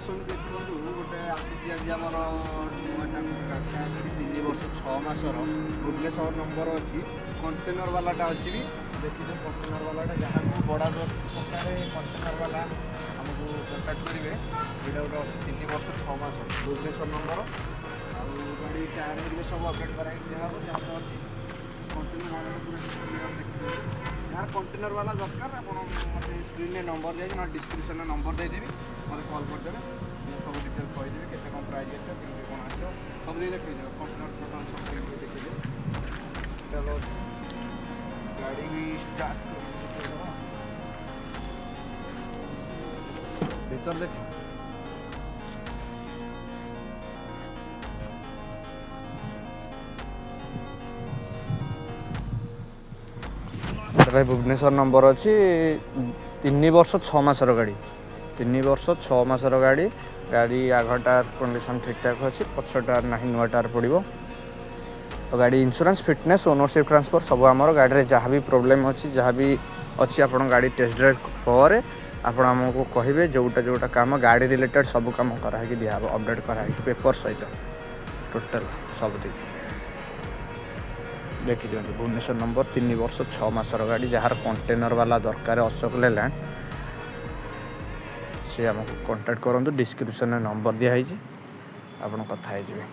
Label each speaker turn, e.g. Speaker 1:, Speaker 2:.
Speaker 1: ଆସନ୍ତୁ ଦେଖନ୍ତୁ ଗୋଟେ ଆସିଛି ଆଜି ଆମର ଗାଡ଼ିଟା ଅଛି 3 ବର୍ଷ 6 ମାସର ଭୁବନେଶ୍ୱର ନମ୍ବର ଅଛି କଣ୍ଟେନର ବାଲାଟା ଅଛି ବି ଦେଖିଛ କଣ୍ଟେନର ବାଲାଟା ଯାହାକୁ ବଡ଼ା ଦୋସ୍ତ ପକାରେ କଣ୍ଟେନର ବାଲା ଆମକୁ କଣ୍ଟାକ୍ଟ କରିବେ। ଏଇଟା ଗୋଟେ ଅଛି 3 ବର୍ଷ 6 ମାସ ଭୁବନେଶ୍ୱର ନମ୍ବର ଆଉ ଗାଡ଼ି ଟାୟାର ହେରିକା ସବୁ ଅପଡ଼େଟ୍ କରାହେଇକି ଦିଆହେବ ଯାହା ଅଛି କଣ୍ଟେନର ବାଲା ପୁରା କ୍ଲିୟର ଦେଖିଦେବେ। ଯାହାର କଣ୍ଟେନର ବାଲା ଦରକାର ଆପଣ ମୋତେ ସ୍କ୍ରିନ୍ରେ ନମ୍ବର ଦେଇଦେବେ ନହେଲେ ଡିସ୍କ୍ରିପ୍ସନ୍ରେ ନମ୍ବର ଦେଇଦେବି ମୋତେ କଲ୍ କରିଦେବେ ମୁଁ ସବୁ ଡିଟେଲ୍ କହିଦେବି କେତେ କ'ଣ ପ୍ରାଇସ୍ ଆସିବ କେମିତି କ'ଣ ଆସିବ ସବୁ ଦେଇ ଦେଖେଇଦେବେ କଣ୍ଟେନର ଟୋଟାଲ୍ ସବୁ କ୍ଲିୟର ଦେଖେଇଦେବେ। ଚାଲ ଗାଡ଼ି ବି ଷ୍ଟାର୍ଟ କରିଦେବା ଭିତରେ ଦେଖ ଭାଇ ଭୁବନେଶ୍ୱର ନମ୍ବର ଅଛି 3 ବର୍ଷ 6 ମାସର ଗାଡ଼ି 3 ବର୍ଷ 6 ମାସର ଗାଡ଼ି ଗାଡ଼ି ଆଗ ଟାୟାର କଣ୍ଡିସନ୍ ଠିକ୍ଠାକ୍ ଅଛି ପଛ ଟାୟାର ନାହିଁ ନୂଆ ଟାୟାର ପଡ଼ିବ। ତ ଗାଡ଼ି ଇନ୍ସୁରାନ୍ସ ଫିଟନେସ୍ ଓନରସିପ୍ ଟ୍ରାନ୍ସଫର ସବୁ ଆମର ଗାଡ଼ିରେ ଯାହା ବି ପ୍ରୋବ୍ଲେମ୍ ଅଛି ଯାହା ବି ଅଛି ଆପଣ ଗାଡ଼ି ଟେଷ୍ଟ ଡ୍ରାଇଭ୍ ପରେ ଆପଣ ଆମକୁ କହିବେ ଯେଉଁଟା କାମ ଗାଡ଼ି ରିଲେଟେଡ଼୍ ସବୁ କାମ କରାହେଇକି ଦିଆହେବ ଅପଡ଼େଟ୍ କରାହେଇକି ପେପର୍ ସହିତ ଟୋଟାଲ୍ ସବୁଦିନ ଦେଖିଦିଅନ୍ତୁ। ଭୁବନେଶ୍ୱର ନମ୍ବର 3 ବର୍ଷ 6 ମାସର ଗାଡ଼ି ଯାହାର କଣ୍ଟେନର ବାଲା ଦରକାର ଅଶୋକ ଲେଲାଣ୍ଡ ସେ ଆମକୁ କଣ୍ଟାକ୍ଟ କରନ୍ତୁ ଡିସ୍କ୍ରିପ୍ସନ୍ରେ ନମ୍ବର ଦିଆହେଇଛି ଆପଣ କଥା ହେଇଯିବେ।